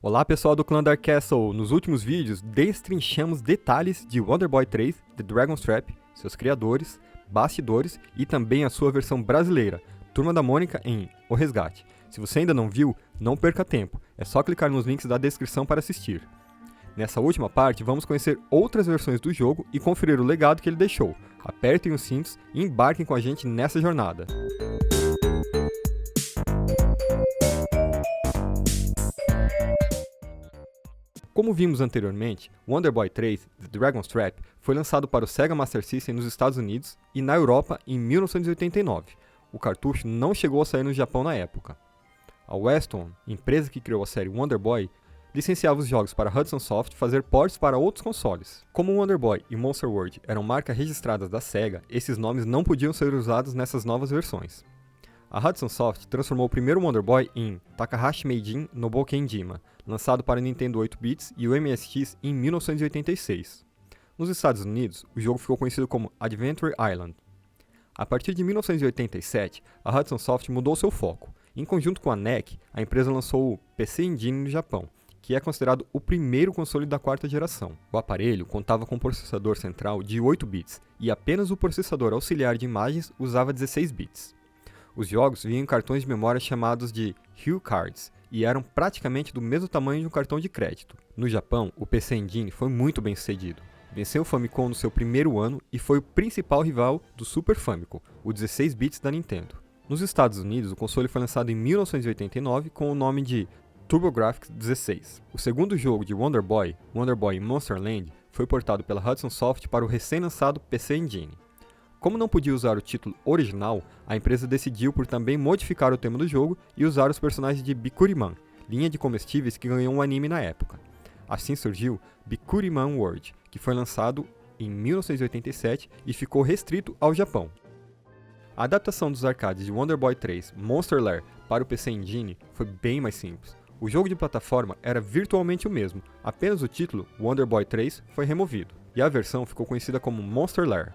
Olá pessoal do clã Dark Castle, nos últimos vídeos destrinchamos detalhes de Wonder Boy 3, The Dragon's Trap, seus criadores, bastidores e também a sua versão brasileira, Turma da Mônica em O Resgate. Se você ainda não viu, não perca tempo, é só clicar nos links da descrição para assistir. Nessa última parte vamos conhecer outras versões do jogo e conferir o legado que ele deixou. Apertem os cintos e embarquem com a gente nessa jornada. Como vimos anteriormente, Wonder Boy 3, The Dragon's Trap, foi lançado para o Sega Master System nos Estados Unidos e na Europa em 1989. O cartucho não chegou a sair no Japão na época. A Weston, empresa que criou a série Wonder Boy, licenciava os jogos para Hudson Soft fazer ports para outros consoles. Como Wonder Boy e Monster World eram marcas registradas da Sega, esses nomes não podiam ser usados nessas novas versões. A Hudson Soft transformou o primeiro Wonder Boy em Takahashi Meijin no Bokenjima, lançado para Nintendo 8-bits e o MSX em 1986. Nos Estados Unidos, o jogo ficou conhecido como Adventure Island. A partir de 1987, a Hudson Soft mudou seu foco. Em conjunto com a NEC, a empresa lançou o PC Engine no Japão, que é considerado o primeiro console da quarta geração. O aparelho contava com um processador central de 8 bits e apenas o processador auxiliar de imagens usava 16 bits. Os jogos vinham em cartões de memória chamados de Hue Cards e eram praticamente do mesmo tamanho de um cartão de crédito. No Japão, o PC Engine foi muito bem sucedido. Venceu o Famicom no seu primeiro ano e foi o principal rival do Super Famicom, o 16 bits da Nintendo. Nos Estados Unidos, o console foi lançado em 1989 com o nome de TurboGrafx 16. O segundo jogo de Wonder Boy Monster Land, foi portado pela Hudson Soft para o recém-lançado PC Engine. Como não podia usar o título original, a empresa decidiu por também modificar o tema do jogo e usar os personagens de Bikuriman, linha de comestíveis que ganhou um anime na época. Assim surgiu Bikuriman World, que foi lançado em 1987 e ficou restrito ao Japão. A adaptação dos arcades de Wonder Boy 3 Monster Lair para o PC Engine foi bem mais simples. O jogo de plataforma era virtualmente o mesmo, apenas o título Wonder Boy 3 foi removido, e a versão ficou conhecida como Monster Lair.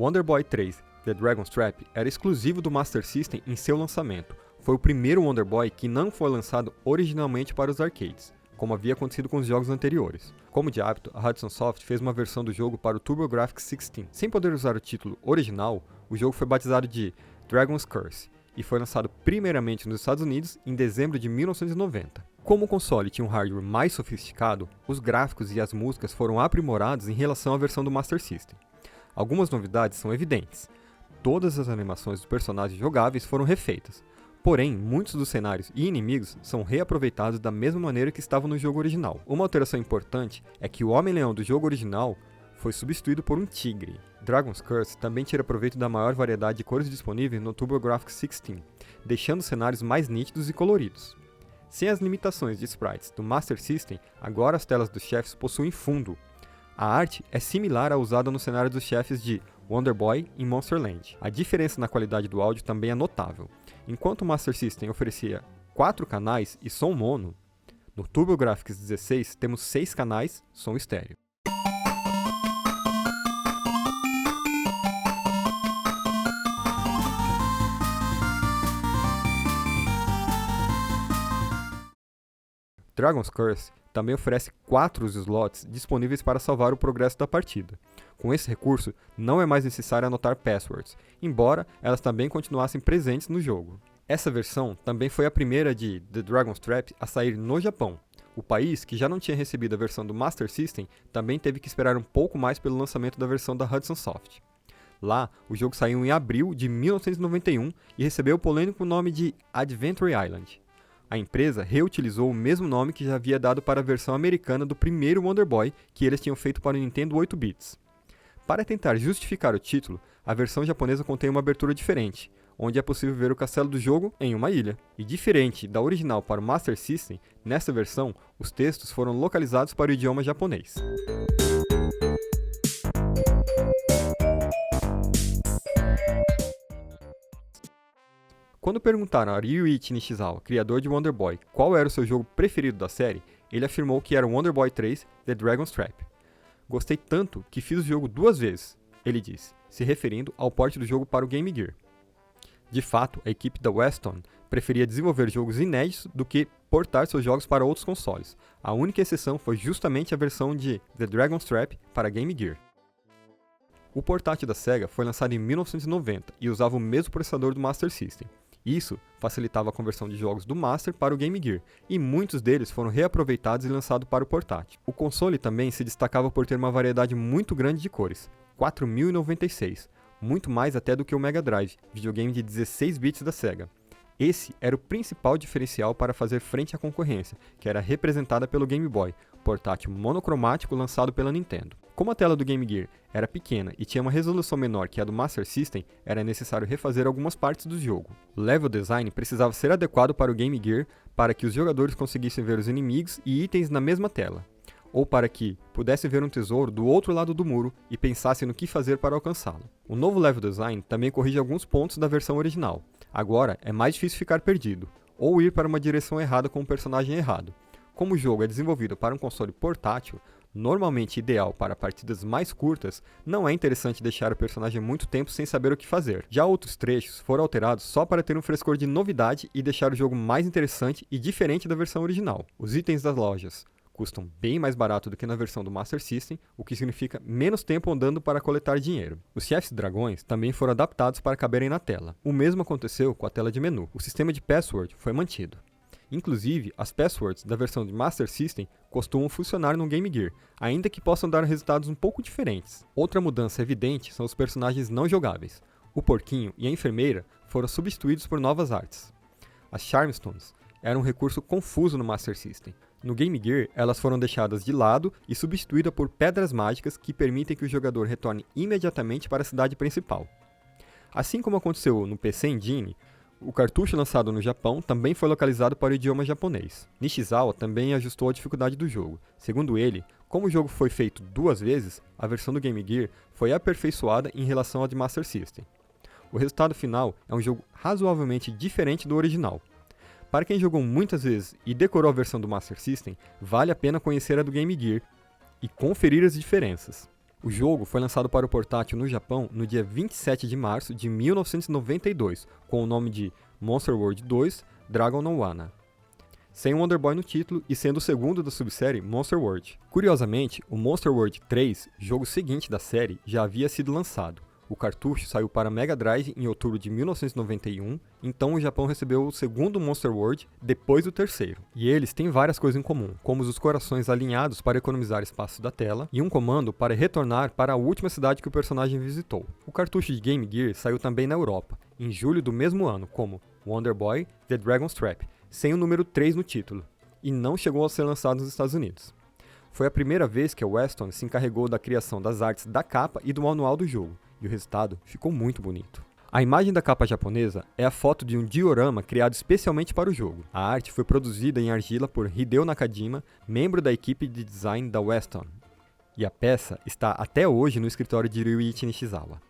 Wonder Boy 3 The Dragon's Trap era exclusivo do Master System em seu lançamento. Foi o primeiro Wonder Boy que não foi lançado originalmente para os arcades, como havia acontecido com os jogos anteriores. Como de hábito, a Hudson Soft fez uma versão do jogo para o TurboGrafx 16. Sem poder usar o título original, o jogo foi batizado de Dragon's Curse e foi lançado primeiramente nos Estados Unidos em dezembro de 1990. Como o console tinha um hardware mais sofisticado, os gráficos e as músicas foram aprimorados em relação à versão do Master System. Algumas novidades são evidentes. Todas as animações dos personagens jogáveis foram refeitas. Porém, muitos dos cenários e inimigos são reaproveitados da mesma maneira que estavam no jogo original. Uma alteração importante é que o Homem-Leão do jogo original foi substituído por um tigre. Dragon's Curse também tira proveito da maior variedade de cores disponíveis no TurboGrafx 16, deixando os cenários mais nítidos e coloridos. Sem as limitações de sprites do Master System, agora as telas dos chefes possuem fundo. A arte é similar à usada no cenário dos chefes de Wonder Boy e Monster Land. A diferença na qualidade do áudio também é notável. Enquanto o Master System oferecia 4 canais e som mono, no TurboGrafx 16 temos 6 canais, som estéreo. Dragon's Curse também oferece 4 slots disponíveis para salvar o progresso da partida. Com esse recurso, não é mais necessário anotar passwords, embora elas também continuassem presentes no jogo. Essa versão também foi a primeira de The Dragon's Trap a sair no Japão. O país, que já não tinha recebido a versão do Master System, também teve que esperar um pouco mais pelo lançamento da versão da Hudson Soft. Lá, o jogo saiu em abril de 1991 e recebeu o polêmico nome de Adventure Island. A empresa reutilizou o mesmo nome que já havia dado para a versão americana do primeiro Wonder Boy que eles tinham feito para o Nintendo 8 bits. Para tentar justificar o título, a versão japonesa contém uma abertura diferente, onde é possível ver o castelo do jogo em uma ilha. E diferente da original para o Master System, nessa versão, os textos foram localizados para o idioma japonês. Quando perguntaram a Ryuichi Nishizawa, criador de Wonder Boy, qual era o seu jogo preferido da série, ele afirmou que era Wonder Boy 3 The Dragon's Trap. Gostei tanto que fiz o jogo 2 vezes, ele disse, se referindo ao port do jogo para o Game Gear. De fato, a equipe da Weston preferia desenvolver jogos inéditos do que portar seus jogos para outros consoles. A única exceção foi justamente a versão de The Dragon's Trap para Game Gear. O portátil da Sega foi lançado em 1990 e usava o mesmo processador do Master System. Isso facilitava a conversão de jogos do Master para o Game Gear, e muitos deles foram reaproveitados e lançados para o portátil. O console também se destacava por ter uma variedade muito grande de cores, 4.096, muito mais até do que o Mega Drive, videogame de 16 bits da Sega. Esse era o principal diferencial para fazer frente à concorrência, que era representada pelo Game Boy, portátil monocromático lançado pela Nintendo. Como a tela do Game Gear era pequena e tinha uma resolução menor que a do Master System, era necessário refazer algumas partes do jogo. O level design precisava ser adequado para o Game Gear para que os jogadores conseguissem ver os inimigos e itens na mesma tela, ou para que pudessem ver um tesouro do outro lado do muro e pensassem no que fazer para alcançá-lo. O novo level design também corrige alguns pontos da versão original. Agora é mais difícil ficar perdido, ou ir para uma direção errada com o personagem errado. Como o jogo é desenvolvido para um console portátil, normalmente ideal para partidas mais curtas, não é interessante deixar o personagem muito tempo sem saber o que fazer. Já outros trechos foram alterados só para ter um frescor de novidade e deixar o jogo mais interessante e diferente da versão original. Os itens das lojas custam bem mais barato do que na versão do Master System, o que significa menos tempo andando para coletar dinheiro. Os chefes dragões também foram adaptados para caberem na tela. O mesmo aconteceu com a tela de menu. O sistema de password foi mantido. Inclusive, as passwords da versão de Master System costumam funcionar no Game Gear, ainda que possam dar resultados um pouco diferentes. Outra mudança evidente são os personagens não jogáveis. O porquinho e a enfermeira foram substituídos por novas artes. As Charmstones eram um recurso confuso no Master System. No Game Gear, elas foram deixadas de lado e substituídas por pedras mágicas que permitem que o jogador retorne imediatamente para a cidade principal. Assim como aconteceu no PC Engine, o cartucho lançado no Japão também foi localizado para o idioma japonês. Nishizawa também ajustou a dificuldade do jogo. Segundo ele, como o jogo foi feito 2 vezes, a versão do Game Gear foi aperfeiçoada em relação à de Master System. O resultado final é um jogo razoavelmente diferente do original. Para quem jogou muitas vezes e decorou a versão do Master System, vale a pena conhecer a do Game Gear e conferir as diferenças. O jogo foi lançado para o portátil no Japão no dia 27 de março de 1992, com o nome de Monster World 2 Dragon no Wana, sem o Wonder Boy no título e sendo o segundo da subsérie Monster World. Curiosamente, o Monster World 3, jogo seguinte da série, já havia sido lançado. O cartucho saiu para Mega Drive em outubro de 1991, então o Japão recebeu o segundo Monster World depois do terceiro. E eles têm várias coisas em comum, como os corações alinhados para economizar espaço da tela e um comando para retornar para a última cidade que o personagem visitou. O cartucho de Game Gear saiu também na Europa, em julho do mesmo ano, como Wonder Boy The Dragon's Trap, sem o número 3 no título, e não chegou a ser lançado nos Estados Unidos. Foi a primeira vez que a Weston se encarregou da criação das artes da capa e do manual do jogo, e o resultado ficou muito bonito. A imagem da capa japonesa é a foto de um diorama criado especialmente para o jogo. A arte foi produzida em argila por Hideo Nakajima, membro da equipe de design da Weston, e a peça está até hoje no escritório de Ryuichi Nishizawa.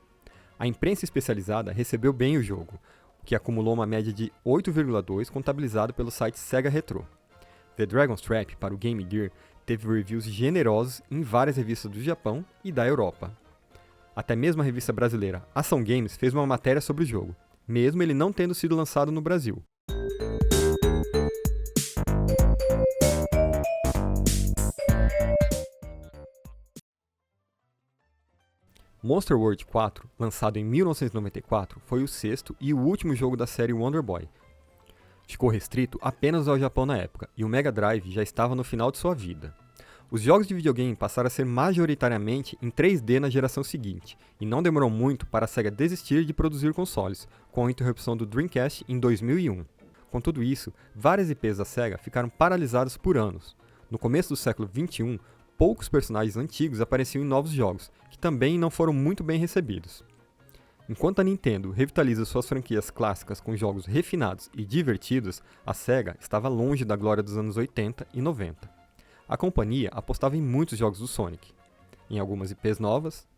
A imprensa especializada recebeu bem o jogo, que acumulou uma média de 8,2 contabilizado pelo site Sega Retro. The Dragon's Trap para o Game Gear teve reviews generosos em várias revistas do Japão e da Europa. Até mesmo a revista brasileira Ação Games fez uma matéria sobre o jogo, mesmo ele não tendo sido lançado no Brasil. Monster World 4, lançado em 1994, foi o sexto e o último jogo da série Wonder Boy. Ficou restrito apenas ao Japão na época, e o Mega Drive já estava no final de sua vida. Os jogos de videogame passaram a ser majoritariamente em 3D na geração seguinte, e não demorou muito para a Sega desistir de produzir consoles, com a interrupção do Dreamcast em 2001. Com tudo isso, várias IPs da Sega ficaram paralisadas por anos. No começo do século XXI, poucos personagens antigos apareciam em novos jogos, que também não foram muito bem recebidos. Enquanto a Nintendo revitaliza suas franquias clássicas com jogos refinados e divertidos, a Sega estava longe da glória dos anos 80 e 90. A companhia apostava em muitos jogos do Sonic, em algumas IPs novas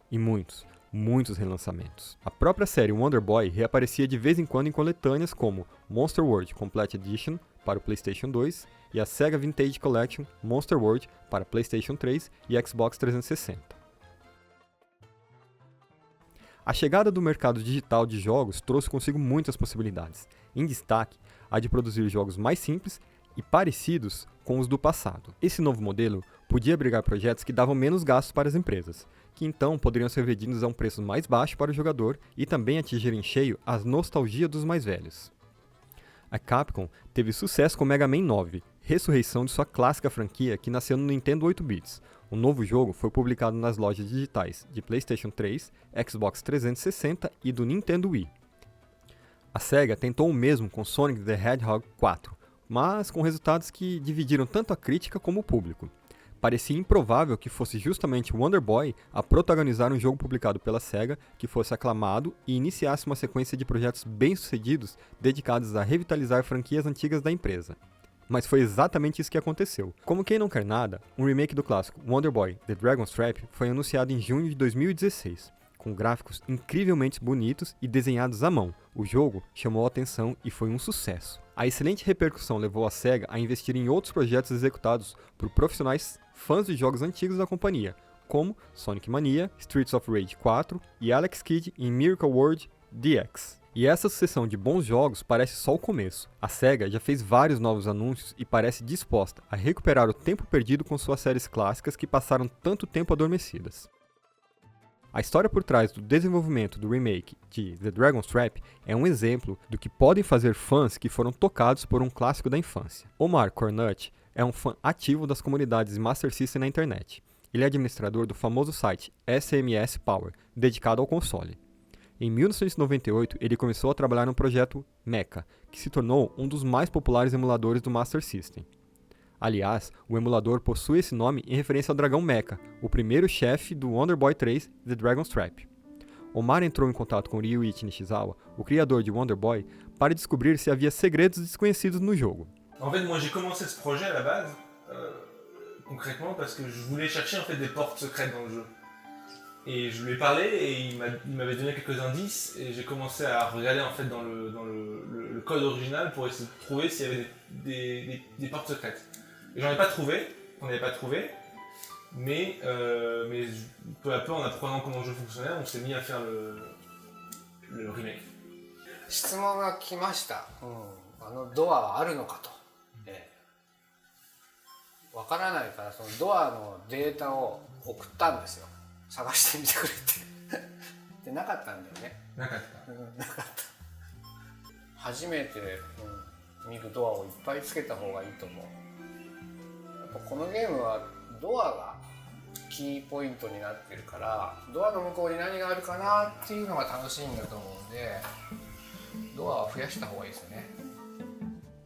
e muitos relançamentos. A própria série Wonder Boy reaparecia de vez em quando em coletâneas como Monster World Complete Edition para o PlayStation 2 e a Sega Vintage Collection Monster World para PlayStation 3 e Xbox 360. A chegada do mercado digital de jogos trouxe consigo muitas possibilidades. Em destaque, a de produzir jogos mais simples e parecidos com os do passado. Esse novo modelo podia abrigar projetos que davam menos gastos para as empresas, que então poderiam ser vendidos a um preço mais baixo para o jogador e também atingir em cheio a nostalgia dos mais velhos. A Capcom teve sucesso com Mega Man 9, ressurreição de sua clássica franquia que nasceu no Nintendo 8-bits. O novo jogo foi publicado nas lojas digitais de PlayStation 3, Xbox 360 e do Nintendo Wii. A SEGA tentou o mesmo com Sonic the Hedgehog 4, mas com resultados que dividiram tanto a crítica como o público. Parecia improvável que fosse justamente Wonder Boy a protagonizar um jogo publicado pela SEGA que fosse aclamado e iniciasse uma sequência de projetos bem-sucedidos dedicados a revitalizar franquias antigas da empresa. Mas foi exatamente isso que aconteceu. Como quem não quer nada, um remake do clássico Wonder Boy The Dragon's Trap foi anunciado em junho de 2016. Com gráficos incrivelmente bonitos e desenhados à mão, o jogo chamou a atenção e foi um sucesso. A excelente repercussão levou a SEGA a investir em outros projetos executados por profissionais fãs de jogos antigos da companhia, como Sonic Mania, Streets of Rage 4 e Alex Kidd em Miracle World DX. E essa sucessão de bons jogos parece só o começo. A SEGA já fez vários novos anúncios e parece disposta a recuperar o tempo perdido com suas séries clássicas que passaram tanto tempo adormecidas. A história por trás do desenvolvimento do remake de The Dragon's Trap é um exemplo do que podem fazer fãs que foram tocados por um clássico da infância. Omar Cornut é um fã ativo das comunidades Master System na internet. Ele é administrador do famoso site SMS Power, dedicado ao console. Em 1998, ele começou a trabalhar no projeto Mecha, que se tornou um dos mais populares emuladores do Master System. Aliás, o emulador possui esse nome em referência ao dragão Mecha, o primeiro chefe do Wonder Boy 3 The Dragon's Trap. Omar entrou em contato com Ryuichi Nishizawa, o criador de Wonder Boy, para descobrir se havia segredos desconhecidos no jogo. En fait, moi j'ai commencé ce projet à la base, concrètement parce que je voulais chercher en fait des portes secrètes dans le jeu. Et je lui ai parlé et il m'avait donné quelques indices et j'ai commencé à regarder en fait dans le code original pour essayer de trouver s'il y avait des portes secrètes. Et j'en ai pas trouvé, on n'avait pas trouvé, mais peu à peu en apprenant comment le jeu fonctionnait, on s'est mis à faire le remake. 質問が来ました。ドアはあるのかと。わからないからそのドアのデータを送ったんですよ。探してみてくれってでなかったんだよね。なかった。なかった。初めて、見るドアをいっぱいつけた方がいいと思う。やっぱこのゲームはドアがキーポイントになってるから、ドアの向こうに何があるかなっていうのが楽しいんだと思うんで、ドアを増やした方がいいですよね。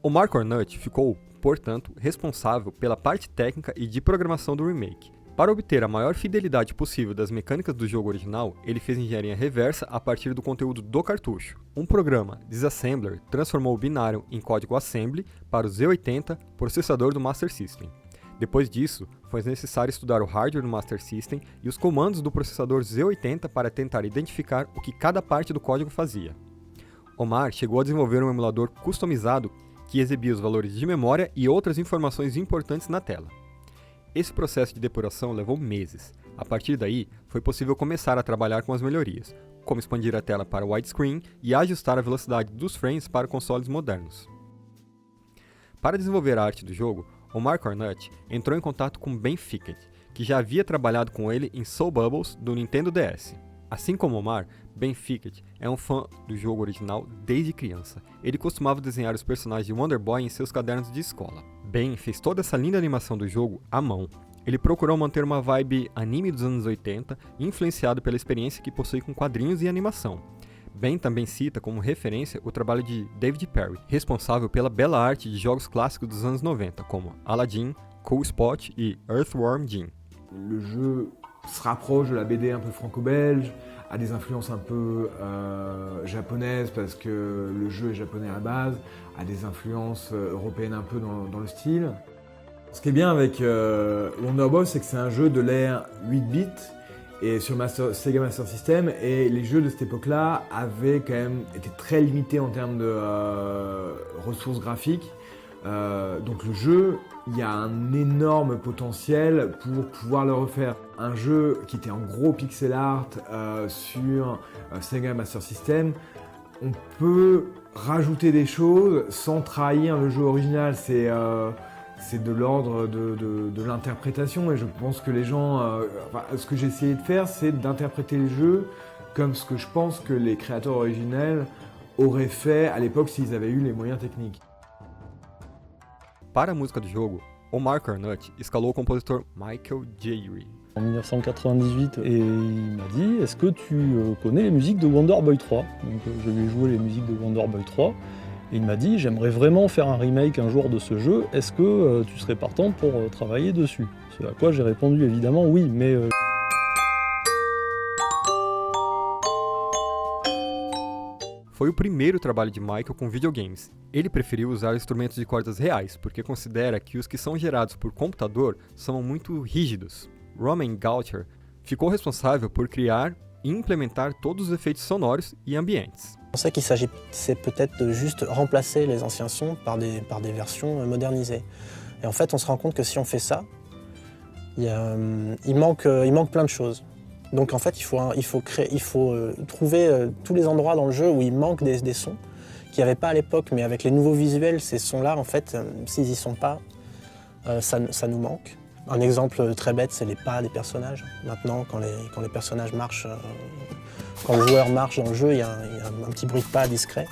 Omar Cornut ficou, portanto, responsável pela parte técnica e de programação do remake. Para obter a maior fidelidade possível das mecânicas do jogo original, ele fez engenharia reversa a partir do conteúdo do cartucho. Um programa, Disassembler, transformou o binário em código assembly para o Z80, processador do Master System. Depois disso, foi necessário estudar o hardware do Master System e os comandos do processador Z80 para tentar identificar o que cada parte do código fazia. Omar chegou a desenvolver um emulador customizado que exibia os valores de memória e outras informações importantes na tela. Esse processo de depuração levou meses. A partir daí, foi possível começar a trabalhar com as melhorias, como expandir a tela para widescreen e ajustar a velocidade dos frames para consoles modernos. Para desenvolver a arte do jogo, Omar Cornut entrou em contato com Ben Fickett, que já havia trabalhado com ele em Soul Bubbles do Nintendo DS. Assim como Omar, Ben Fickett é um fã do jogo original desde criança. Ele costumava desenhar os personagens de Wonder Boy em seus cadernos de escola. Ben fez toda essa linda animação do jogo à mão. Ele procurou manter uma vibe anime dos anos 80, influenciado pela experiência que possui com quadrinhos e animação. Ben também cita como referência o trabalho de David Perry, responsável pela bela arte de jogos clássicos dos anos 90, como Aladdin, Cool Spot e Earthworm Jim. Le jeu se rapproche de la BD un peu franco-belge, a des influences un peu japonaises parce que le jeu est japonais à la base, a des influences européennes un peu dans le style. Ce qui est bien avec Wonder Boy, c'est que c'est un jeu de l'ère 8 bits et sur Sega Master System, et les jeux de cette époque-là avaient quand même été très limités en termes de ressources graphiques. Donc le jeu il y a un énorme potentiel pour pouvoir le refaire. Un jeu qui était en gros pixel art sur Sega Master System, on peut rajouter des choses sans trahir le jeu original. C'est de l'ordre de l'interprétation et je pense que les gens... ce que j'ai essayé de faire, c'est d'interpréter le jeu comme ce que je pense que les créateurs originels auraient fait à l'époque s'ils avaient eu les moyens techniques. Para a música do jogo, Omar Carnut escalou o compositor Michael Jayrie. En 1998, et il m'a dit « Est-ce que tu connais les musiques de Wonder Boy 3 ?» Donc je lui ai joué les musiques de Wonder Boy 3, et il m'a dit « J'aimerais vraiment faire un remake un jour de ce jeu, est-ce que tu serais partant pour travailler dessus ?» Ce à quoi j'ai répondu évidemment « Oui, mais... Foi o primeiro trabalho de Michael com videogames. Ele preferiu usar instrumentos de cordas reais, porque considera que os que são gerados por computador são muito rígidos. Romain Gaultier ficou responsável por criar e implementar todos os efeitos sonoros e ambientes. On sait qu'il s'agissait peut-être de juste remplacer les anciens sons par des versions modernisées. Et en fait, on se rend compte que si on fait ça, il manque plein de choses. Donc en fait, il faut trouver tous les endroits dans le jeu où il manque des sons qu'il n'y avait pas à l'époque, mais avec les nouveaux visuels, ces sons-là, en fait, s'ils n'y sont pas, ça nous manque. Un exemple très bête, c'est les pas des personnages. Maintenant, quand les personnages marchent, quand le joueur marche dans le jeu, il y a un petit bruit de pas discret.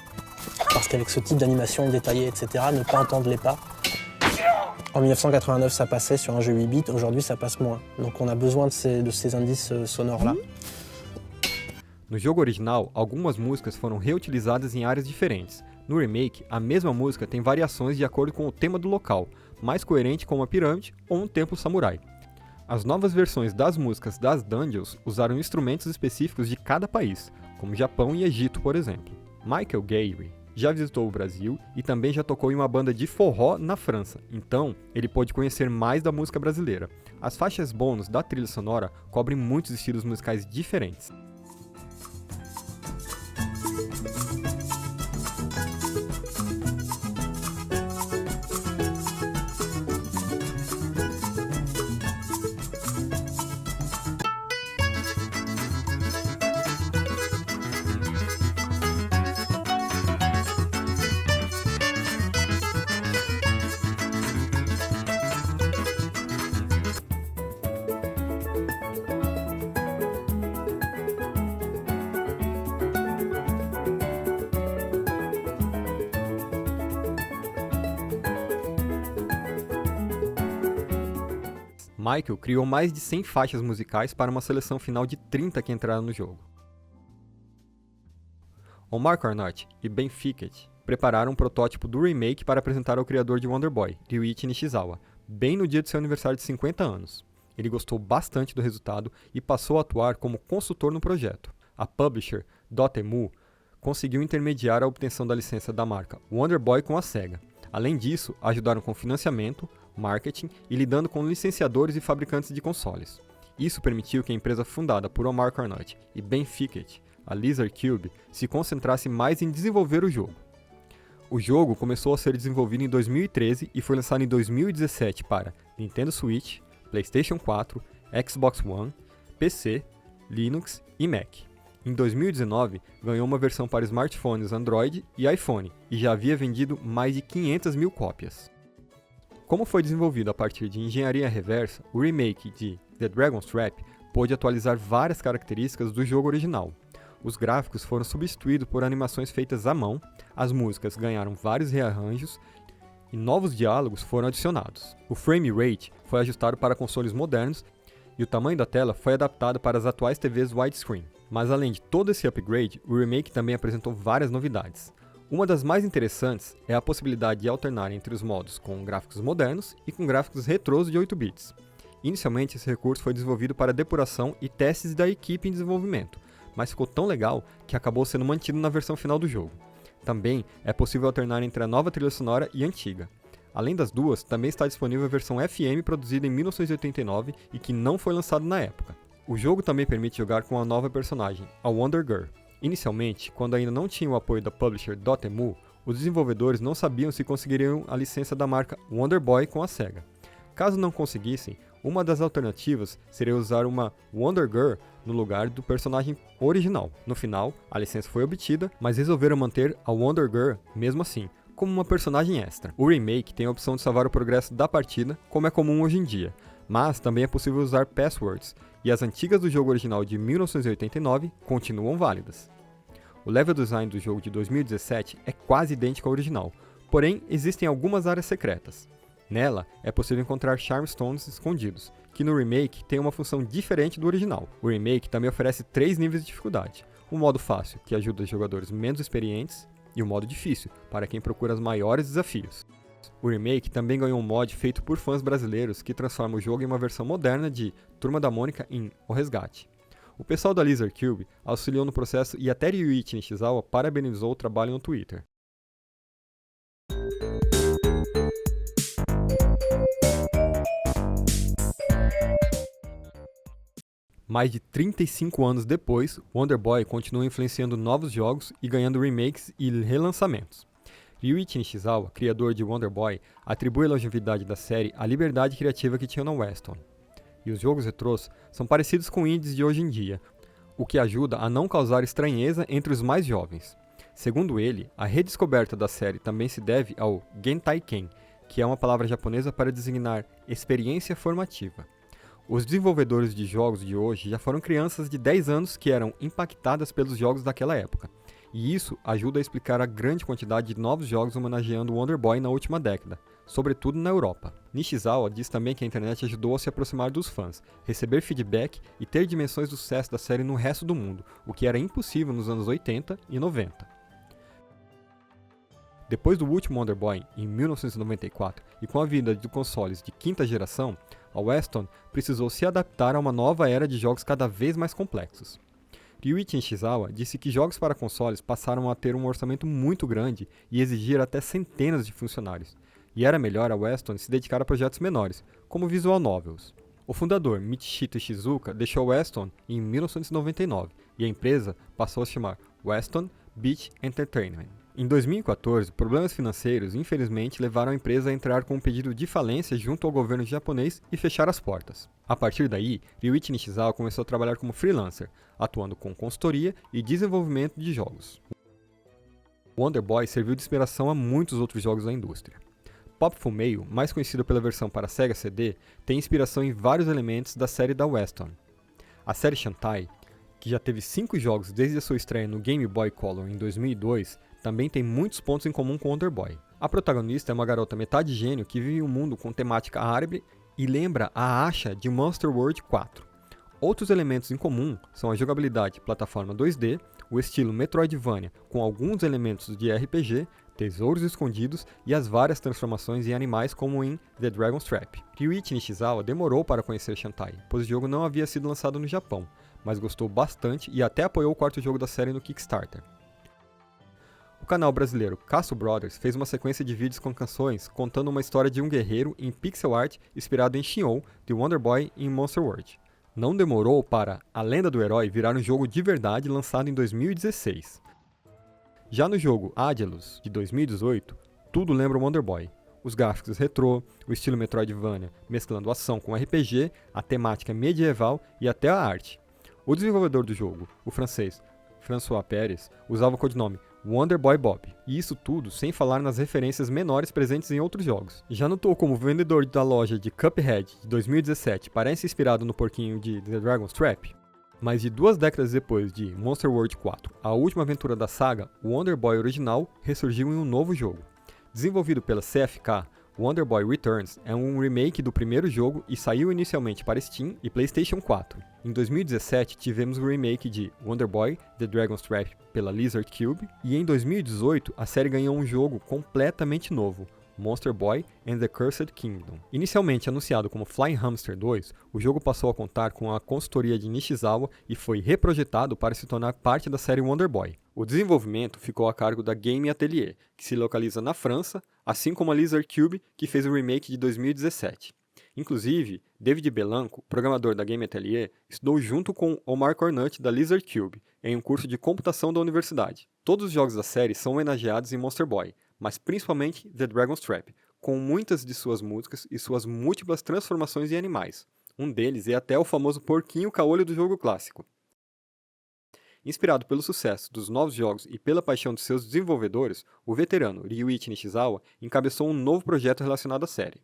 Parce qu'avec ce type d'animation détaillée, etc., ne pas entendre les pas. En 1989, ça passait sur un jeu 8 bits, aujourd'hui ça passe moins. Donc on a besoin de ces indices sonores-là. No jogo original, algumas músicas foram reutilizadas em áreas diferentes. No remake, a mesma música tem variações de acordo com o tema do local, mais coerente com uma pirâmide ou um templo samurai. As novas versões das músicas das dungeons usaram instrumentos específicos de cada país, como Japão e Egito, por exemplo. Michael Jayrie já visitou o Brasil e também já tocou em uma banda de forró na França, então ele pôde conhecer mais da música brasileira. As faixas bônus da trilha sonora cobrem muitos estilos musicais diferentes. Michael criou mais de 100 faixas musicais para uma seleção final de 30 que entraram no jogo. Omar Carnut e Ben Fickett prepararam um protótipo do remake para apresentar ao criador de Wonder Boy, Ryuichi Nishizawa, bem no dia de seu aniversário de 50 anos. Ele gostou bastante do resultado e passou a atuar como consultor no projeto. A publisher, Dotemu, conseguiu intermediar a obtenção da licença da marca Wonder Boy com a Sega. Além disso, ajudaram com financiamento, marketing e lidando com licenciadores e fabricantes de consoles. Isso permitiu que a empresa fundada por Omar Carnut e Ben Fickett, a Lizard Cube, se concentrasse mais em desenvolver o jogo. O jogo começou a ser desenvolvido em 2013 e foi lançado em 2017 para Nintendo Switch, PlayStation 4, Xbox One, PC, Linux e Mac. Em 2019, ganhou uma versão para smartphones Android e iPhone e já havia vendido mais de 500 mil cópias. Como foi desenvolvido a partir de engenharia reversa, o remake de The Dragon's Trap pôde atualizar várias características do jogo original. Os gráficos foram substituídos por animações feitas à mão, as músicas ganharam vários rearranjos e novos diálogos foram adicionados. O frame rate foi ajustado para consoles modernos e o tamanho da tela foi adaptado para as atuais TVs widescreen. Mas além de todo esse upgrade, o remake também apresentou várias novidades. Uma das mais interessantes é a possibilidade de alternar entre os modos com gráficos modernos e com gráficos retrôs de 8 bits. Inicialmente, esse recurso foi desenvolvido para depuração e testes da equipe em desenvolvimento, mas ficou tão legal que acabou sendo mantido na versão final do jogo. Também é possível alternar entre a nova trilha sonora e a antiga. Além das duas, também está disponível a versão FM produzida em 1989 e que não foi lançada na época. O jogo também permite jogar com a nova personagem, a Wonder Girl. Inicialmente, quando ainda não tinha o apoio da publisher Dotemu, Os desenvolvedores não sabiam se conseguiriam a licença da marca Wonder Boy com a SEGA. Caso não conseguissem, uma das alternativas seria usar uma Wonder Girl no lugar do personagem original. No final, a licença foi obtida, mas resolveram manter a Wonder Girl mesmo assim, como uma personagem extra. O remake tem a opção de salvar o progresso da partida, como é comum hoje em dia, mas também é possível usar passwords, e as antigas do jogo original de 1989 continuam válidas. O level design do jogo de 2017 é quase idêntico ao original, porém existem algumas áreas secretas. Nela, é possível encontrar Charm Stones escondidos, que no remake tem uma função diferente do original. O remake também oferece 3 níveis de dificuldade: o modo fácil, que ajuda os jogadores menos experientes, e o modo difícil, para quem procura os maiores desafios. O remake também ganhou um mod feito por fãs brasileiros que transforma o jogo em uma versão moderna de Turma da Mônica em O Resgate. O pessoal da Lizard Cube auxiliou no processo e até Ryuichi Nishizawa parabenizou o trabalho no Twitter. Mais de 35 anos depois, Wonder Boy continua influenciando novos jogos e ganhando remakes e relançamentos. Ryuichi Nishizawa, criador de Wonder Boy, atribui a longevidade da série à liberdade criativa que tinha na Weston. E os jogos retrôs são parecidos com indies de hoje em dia, o que ajuda a não causar estranheza entre os mais jovens. Segundo ele, a redescoberta da série também se deve ao Gentai-ken, que é uma palavra japonesa para designar experiência formativa. Os desenvolvedores de jogos de hoje já foram crianças de 10 anos que eram impactadas pelos jogos daquela época, e isso ajuda a explicar a grande quantidade de novos jogos homenageando Wonder Boy na última década, sobretudo na Europa. Nishizawa diz também que a internet ajudou a se aproximar dos fãs, receber feedback e ter dimensões do sucesso da série no resto do mundo, o que era impossível nos anos 80 e 90. Depois do último Wonder Boy, em 1994, e com a vinda de consoles de quinta geração, a Weston precisou se adaptar a uma nova era de jogos cada vez mais complexos. Ryuichi Nishizawa disse que jogos para consoles passaram a ter um orçamento muito grande e exigir até centenas de funcionários, e era melhor a Weston se dedicar a projetos menores, como visual novels. O fundador Michihito Shizuka deixou a Weston em 1999 e a empresa passou a se chamar Weston Beach Entertainment. Em 2014, problemas financeiros infelizmente levaram a empresa a entrar com um pedido de falência junto ao governo japonês e fechar as portas. A partir daí, Ryuichi Nishizawa começou a trabalhar como freelancer, atuando com consultoria e desenvolvimento de jogos. Wonder Boy serviu de inspiração a muitos outros jogos da indústria. Popful Mail, mais conhecido pela versão para Sega CD, tem inspiração em vários elementos da série da Weston. A série Shantae, que já teve 5 jogos desde a sua estreia no Game Boy Color em 2002, também tem muitos pontos em comum com Wonder Boy. A protagonista é uma garota metade gênio que vive em um mundo com temática árabe e lembra a Asha de Monster World 4. Outros elementos em comum são a jogabilidade plataforma 2D, o estilo Metroidvania com alguns elementos de RPG, tesouros escondidos e as várias transformações em animais como em The Dragon's Trap. Ryuichi Nishizawa demorou para conhecer Shantae, pois o jogo não havia sido lançado no Japão, mas gostou bastante e até apoiou o quarto jogo da série no Kickstarter. O canal brasileiro Casso Brothers fez uma sequência de vídeos com canções contando uma história de um guerreiro em pixel art inspirado em Shin-Oh, de Wonder Boy em Monster World. Não demorou para A Lenda do Herói virar um jogo de verdade lançado em 2016. Já no jogo Agelus, de 2018, tudo lembra Wonder Boy. Os gráficos retrô, o estilo Metroidvania, mesclando ação com RPG, a temática medieval e até a arte. O desenvolvedor do jogo, o francês François Pérez, usava o codinome Wonder Boy Bob, e isso tudo sem falar nas referências menores presentes em outros jogos. Já notou como o vendedor da loja de Cuphead de 2017 parece inspirado no porquinho de The Dragon's Trap? Mais de 2 décadas depois de Monster World 4, a última aventura da saga, o Wonder Boy original ressurgiu em um novo jogo. Desenvolvido pela CFK, Wonder Boy Returns é um remake do primeiro jogo e saiu inicialmente para Steam e PlayStation 4. Em 2017 tivemos o remake de Wonder Boy The Dragon's Trap pela Lizard Cube e em 2018 a série ganhou um jogo completamente novo, Monster Boy and the Cursed Kingdom. Inicialmente anunciado como Flying Hamster 2, o jogo passou a contar com a consultoria de Nishizawa e foi reprojetado para se tornar parte da série Wonder Boy. O desenvolvimento ficou a cargo da Game Atelier, que se localiza na França, assim como a Lizard Cube, que fez o remake de 2017. Inclusive, David Belanco, programador da Game Atelier, estudou junto com Omar Cornut da Lizard Cube, em um curso de computação da universidade. Todos os jogos da série são homenageados em Monster Boy, mas principalmente The Dragon's Trap, com muitas de suas músicas e suas múltiplas transformações em animais. Um deles é até o famoso porquinho caolho do jogo clássico. Inspirado pelo sucesso dos novos jogos e pela paixão de seus desenvolvedores, o veterano Ryuichi Nishizawa encabeçou um novo projeto relacionado à série.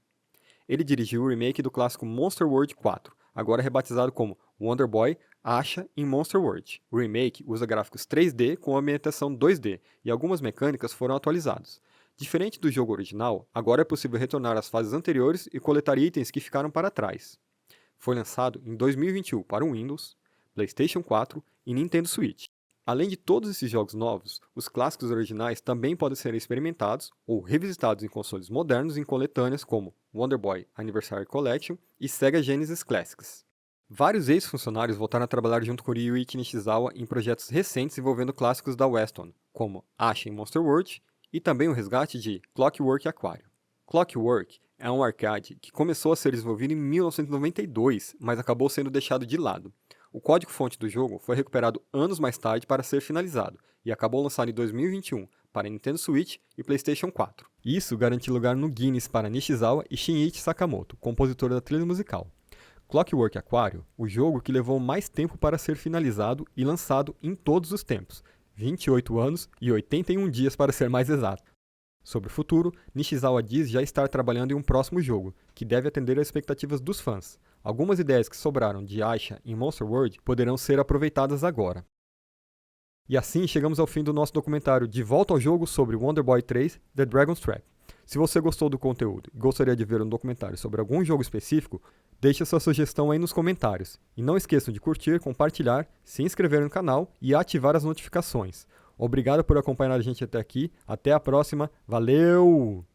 Ele dirigiu o remake do clássico Monster World 4, agora rebatizado como Wonder Boy Asha em Monster World. O remake usa gráficos 3D com ambientação 2D e algumas mecânicas foram atualizadas. Diferente do jogo original, agora é possível retornar às fases anteriores e coletar itens que ficaram para trás. Foi lançado em 2021 para o Windows, PlayStation 4 e Nintendo Switch. Além de todos esses jogos novos, os clássicos originais também podem ser experimentados ou revisitados em consoles modernos em coletâneas como Wonder Boy Anniversary Collection e Sega Genesis Classics. Vários ex-funcionários voltaram a trabalhar junto com Ryuichi Nishizawa em projetos recentes envolvendo clássicos da Weston, como Asha em Monster World e também o resgate de Clockwork Aquarium. Clockwork é um arcade que começou a ser desenvolvido em 1992, mas acabou sendo deixado de lado. O código-fonte do jogo foi recuperado anos mais tarde para ser finalizado, e acabou lançado em 2021 para Nintendo Switch e PlayStation 4. Isso garantiu lugar no Guinness para Nishizawa e Shinichi Sakamoto, compositor da trilha musical. Clockwork Aquarium, o jogo que levou mais tempo para ser finalizado e lançado em todos os tempos, 28 anos e 81 dias para ser mais exato. Sobre o futuro, Nishizawa diz já estar trabalhando em um próximo jogo, que deve atender às expectativas dos fãs. Algumas ideias que sobraram de Asha em Monster World poderão ser aproveitadas agora. E assim chegamos ao fim do nosso documentário De Volta ao Jogo sobre Wonder Boy 3 The Dragon's Trap. Se você gostou do conteúdo e gostaria de ver um documentário sobre algum jogo específico, deixe sua sugestão aí nos comentários. E não esqueçam de curtir, compartilhar, se inscrever no canal e ativar as notificações. Obrigado por acompanhar a gente até aqui. Até a próxima. Valeu!